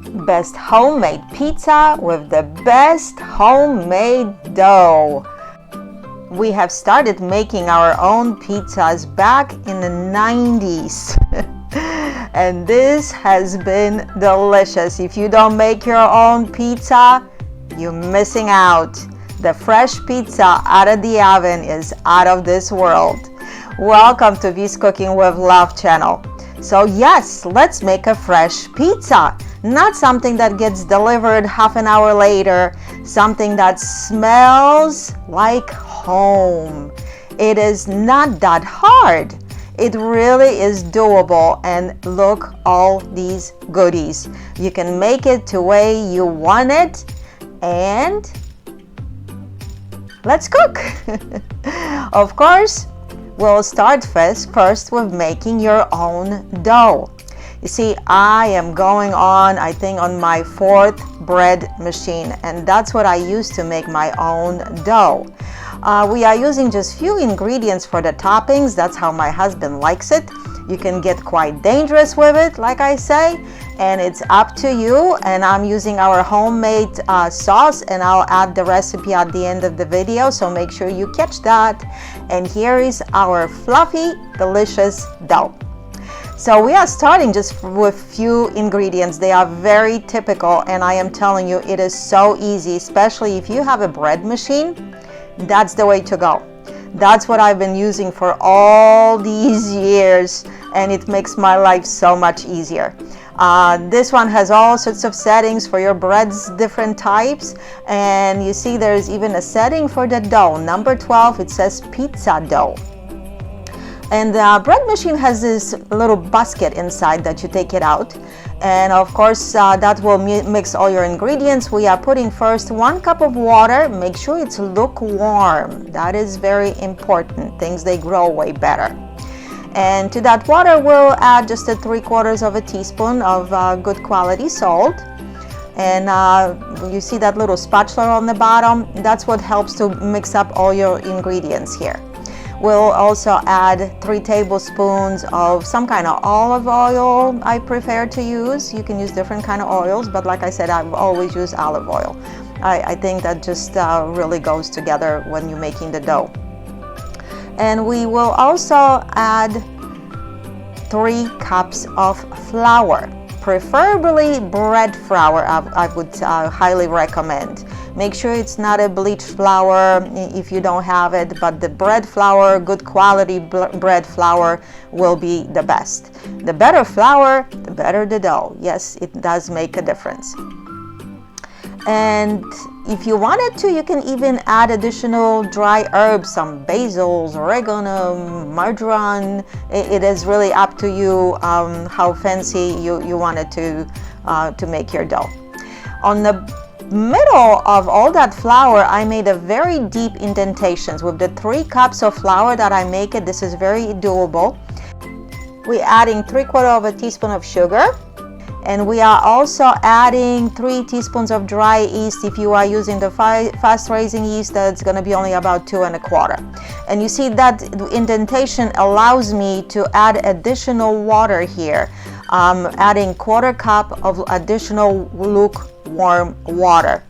Best homemade pizza with the best homemade dough. We have started making our own pizzas back in the 90s. And this has been delicious. If you don't make your own pizza, you're missing out. The fresh pizza out of the oven is out of this world. Welcome to V's Cooking with Love channel. So yes, let's make a fresh pizza. Not something that gets delivered half an hour later, something that smells like home. It is not that hard. It really is doable, and look, all these goodies. You can make it the way you want it, and let's cook. Of course, we'll start first with making your own dough. You see, I am going on, I think, on my 4th bread machine, and that's what I use to make my own dough. We are using just few ingredients for the toppings. That's how my husband likes it. You can get quite dangerous with it, like I say, and it's up to you. And I'm using our homemade sauce, and I'll add the recipe at the end of the video, so make sure you catch that. And here is our fluffy, delicious dough. So we are starting just with few ingredients. They are very typical, and I am telling you, it is so easy, especially if you have a bread machine. That's the way to go. That's what I've been using for all these years, and it makes my life so much easier. This one has all sorts of settings for your breads, different types, and you see there's even a setting for the dough. Number 12, it says pizza dough. And the bread machine has this little basket inside that you take it out. And of course, that will mix all your ingredients. We are putting first 1 cup of water. Make sure it's lukewarm. That is very important. Things, they grow way better. And to that water, we'll add just 3/4 of a teaspoon of good quality salt. And you see that little spatula on the bottom? That's what helps to mix up all your ingredients here. We'll also add 3 tablespoons of some kind of olive oil. I prefer to use. You can use different kind of oils, but like I said, I've always used olive oil. I think that just really goes together when you're making the dough. And we will also add 3 cups of flour, preferably bread flour. I would highly recommend. Make sure it's not a bleached flour if you don't have it, but the bread flour, good quality bread flour, will be the best. The better flour, the better the dough. Yes, it does make a difference. And if you wanted to, you can even add additional dry herbs, some basils, oregano, marjoram. It is really up to you how fancy you wanted to make your dough. On the middle of all that flour, I made a very deep indentations. With the 3 cups of flour that I make it, this is very doable. We're adding 3/4 of a teaspoon of sugar, and we are also adding 3 teaspoons of dry yeast. If you are using the fast raising yeast, that's going to be only about 2 1/4. And you see that indentation allows me to add additional water here. Adding 1/4 cup of additional lukewarm water.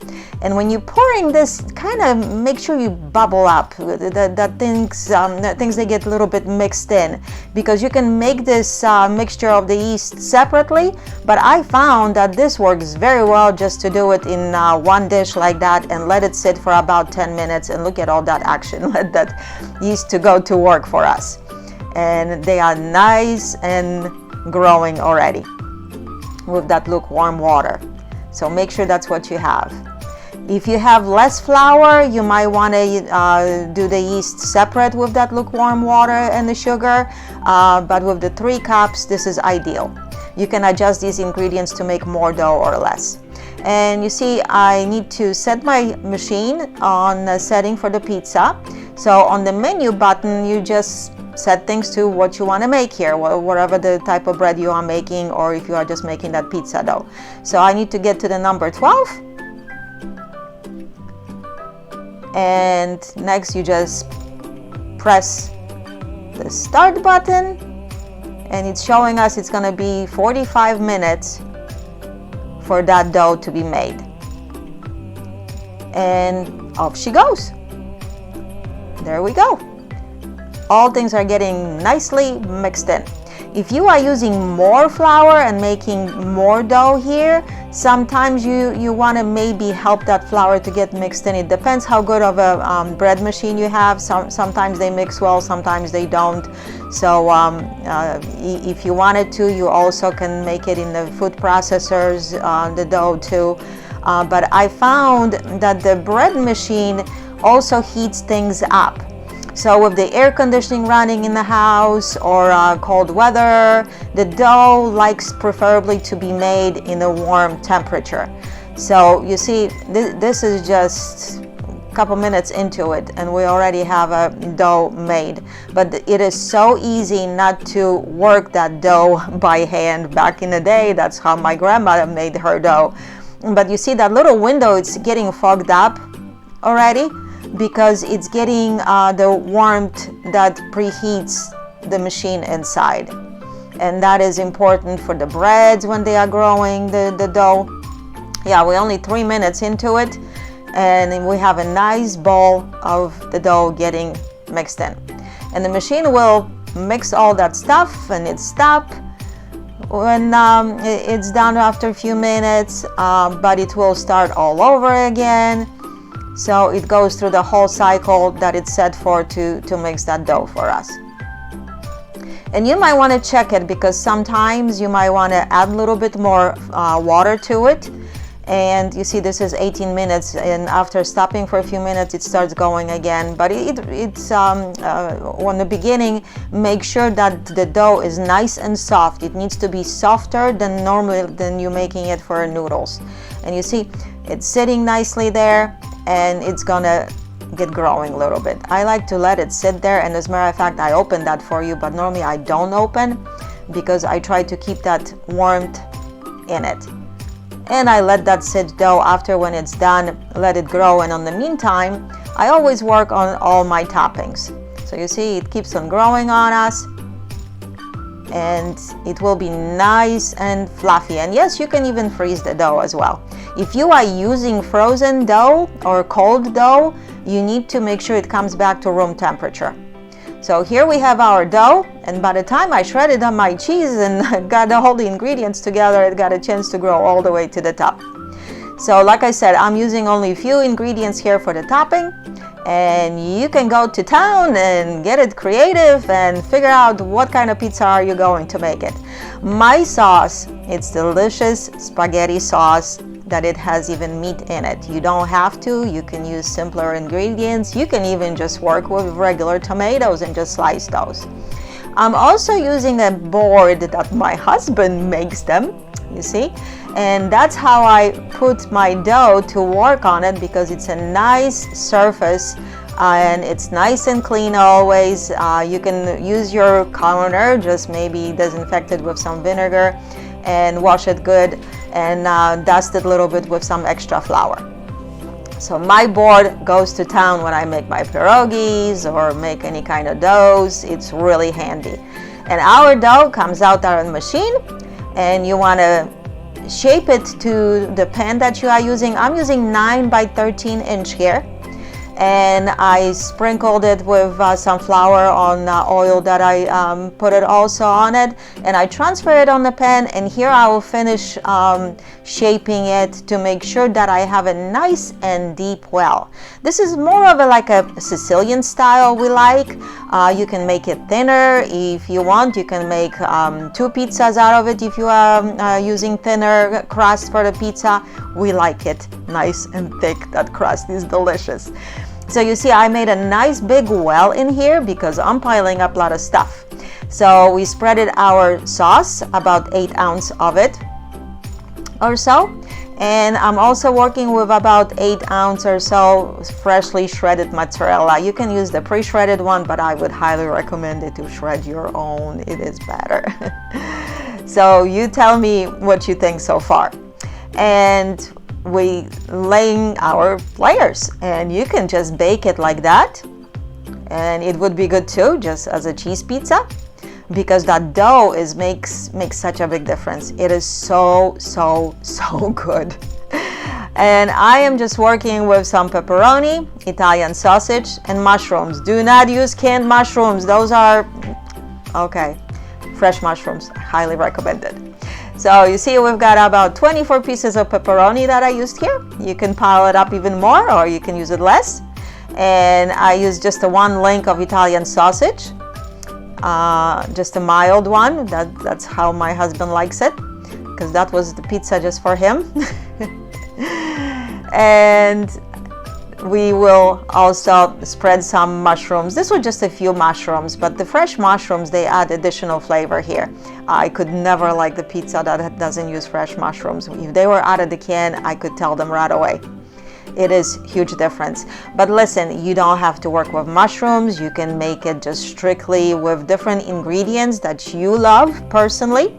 And when you're pouring this, kind of make sure you bubble up. That things they get a little bit mixed in, because you can make this mixture of the yeast separately, but I found that this works very well just to do it in one dish like that and let it sit for about 10 minutes, and look at all that action. Let that yeast to go to work for us. And they are nice and growing already with that lukewarm water. So make sure that's what you have. If you have less flour, you might want to do the yeast separate with that lukewarm water and the sugar, but with the 3 cups, this is ideal. You can adjust these ingredients to make more dough or less. And you see, I need to set my machine on the setting for the pizza. So on the menu button, you just set things to what you want to make here, whatever the type of bread you are making, or if you are just making that pizza dough. So I need to get to the number 12. And next you just press the start button, and it's showing us it's going to be 45 minutes for that dough to be made. And off she goes. There we go. All things are getting nicely mixed in. If you are using more flour and making more dough here, sometimes you want to maybe help that flour to get mixed in. It depends how good of a bread machine you have. Sometimes they mix well, sometimes they don't. So if you wanted to, you also can make it in the food processors, the dough too. But I found that the bread machine also heats things up. So with the air conditioning running in the house or cold weather, the dough likes preferably to be made in a warm temperature. So you see, this is just a couple minutes into it and we already have a dough made. But it is so easy not to work that dough by hand. Back in the day, that's how my grandmother made her dough. But you see that little window, it's getting fogged up already, because it's getting the warmth that preheats the machine inside. And that is important for the breads when they are growing the dough. Yeah, we're only 3 minutes into it and we have a nice ball of the dough getting mixed in. And the machine will mix all that stuff and it stops when it's done after a few minutes, but it will start all over again. So it goes through the whole cycle that it's set for to mix that dough for us. And you might want to check it because sometimes you might want to add a little bit more water to it. And you see this is 18 minutes and after stopping for a few minutes it starts going again. But it's on the beginning, make sure that the dough is nice and soft. It needs to be softer than normally than you making it for noodles. And you see it's sitting nicely there and it's gonna get growing a little bit. I like to let it sit there, and as a matter of fact I opened that for you, but normally I don't open because I try to keep that warmth in it. And I let that sit dough. After when it's done, let it grow, and in the meantime I always work on all my toppings. So you see it keeps on growing on us and it will be nice and fluffy. And yes, you can even freeze the dough as well. If you are using frozen dough or cold dough, you need to make sure it comes back to room temperature. So here we have our dough, and by the time I shredded on my cheese and got all the ingredients together, it got a chance to grow all the way to the top. So like I said, I'm using only a few ingredients here for the topping, and you can go to town and get it creative and figure out what kind of pizza are you going to make it. My sauce, it's delicious spaghetti sauce that it has even meat in it. You don't have to, you can use simpler ingredients. You can even just work with regular tomatoes and just slice those. I'm also using a board that my husband makes them, you see, and that's how I put my dough to work on it, because it's a nice surface and it's nice and clean always. You can use your counter, just maybe disinfect it with some vinegar and wash it good and dust it a little bit with some extra flour. So my board goes to town when I make my pierogies or make any kind of doughs. It's really handy. And our dough comes out on the machine, and you want to shape it to the pan that you are using. I'm using 9 by 13 inch here, and I sprinkled it with some flour on oil that I put it also on it, and I transfer it on the pan, and here I will finish shaping it to make sure that I have a nice and deep well. This is more of like a Sicilian style we like. You can make it thinner if you want. You can make 2 pizzas out of it if you are using thinner crust for the pizza. We like it nice and thick. That crust is delicious. So you see I made a nice big well in here because I'm piling up a lot of stuff. So we spreaded our sauce, about 8 ounces of it or so. And I'm also working with about 8 ounces or so freshly shredded mozzarella. You can use the pre-shredded one, but I would highly recommend it to shred your own. It is better. So you tell me what you think so far. And we laying our layers, and you can just bake it like that, and it would be good too, just as a cheese pizza. because that dough makes such a big difference. It is so good. And I am just working with some pepperoni, Italian sausage, and mushrooms. Do not use canned mushrooms. Those are, okay, fresh mushrooms, highly recommended. So you see we've got about 24 pieces of pepperoni that I used here. You can pile it up even more, or you can use it less. And I used just one link of Italian sausage, just a mild one. That's how my husband likes it, because that was the pizza just for him. And we will also spread some mushrooms. This was just a few mushrooms, but the fresh mushrooms, they add additional flavor here. I could never like the pizza that doesn't use fresh mushrooms. If they were out of the can, I could tell them right away. It is huge difference. But listen, you don't have to work with mushrooms. You can make it just strictly with different ingredients that you love personally.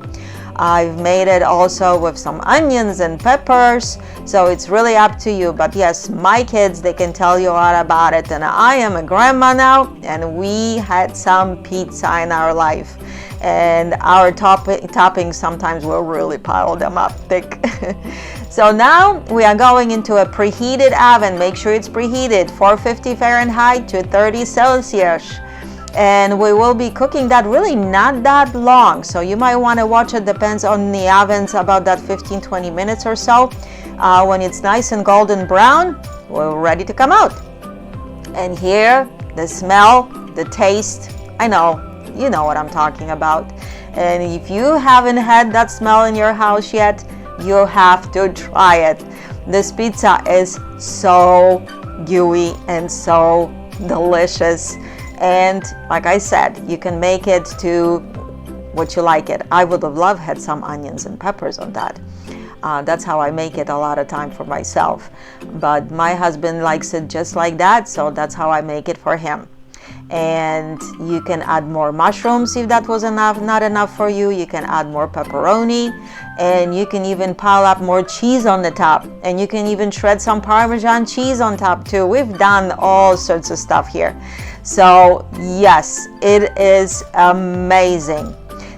I've made it also with some onions and peppers, so it's really up to you. But yes, my kids, they can tell you all about it. And I am a grandma now, and we had some pizza in our life. And our toppings, sometimes we'll really pile them up thick. So now we are going into a preheated oven. Make sure it's preheated, 450 Fahrenheit to 30 Celsius. And we will be cooking that really not that long, so you might want to watch it. Depends on the ovens, about that 15-20 minutes or so. When it's nice and golden brown, we're ready to come out. And here, the smell, the taste, I know, you know what I'm talking about. And if you haven't had that smell in your house yet, you have to try it. This pizza is so gooey and so delicious. And like I said, you can make it to what you like it. I would have loved had some onions and peppers on that. That's how I make it a lot of time for myself. But my husband likes it just like that, so that's how I make it for him. And you can add more mushrooms if that was not enough for you. You can add more pepperoni, and you can even pile up more cheese on the top, and you can even shred some Parmesan cheese on top too. We've done all sorts of stuff here. So yes, it is amazing.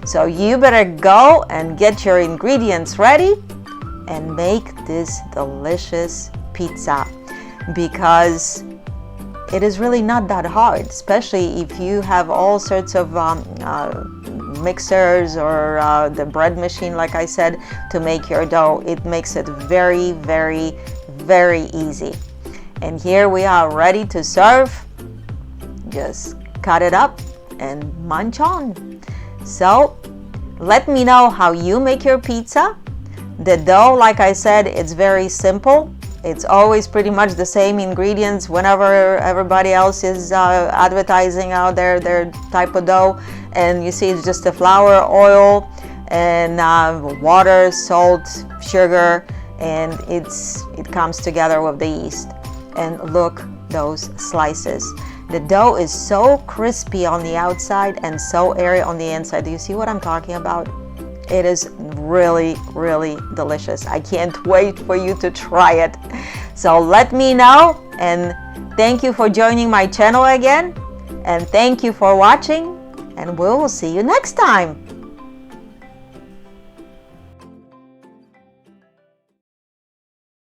So you better go and get your ingredients ready and make this delicious pizza, because it is really not that hard, especially if you have all sorts of mixers or the bread machine, like I said, to make your dough. It makes it very, very, very easy. And here we are ready to serve. Just cut it up and munch on. So let me know how you make your pizza. The dough, like I said, it's very simple. It's always pretty much the same ingredients whenever everybody else is advertising out their type of dough. And you see it's just the flour, oil, and water, salt, sugar, and it comes together with the yeast. And look, those slices. The dough is so crispy on the outside and so airy on the inside. Do you see what I'm talking about? It is really, really delicious. I can't wait for you to try it. So let me know, and thank you for joining my channel again, and thank you for watching, and we will see you next time.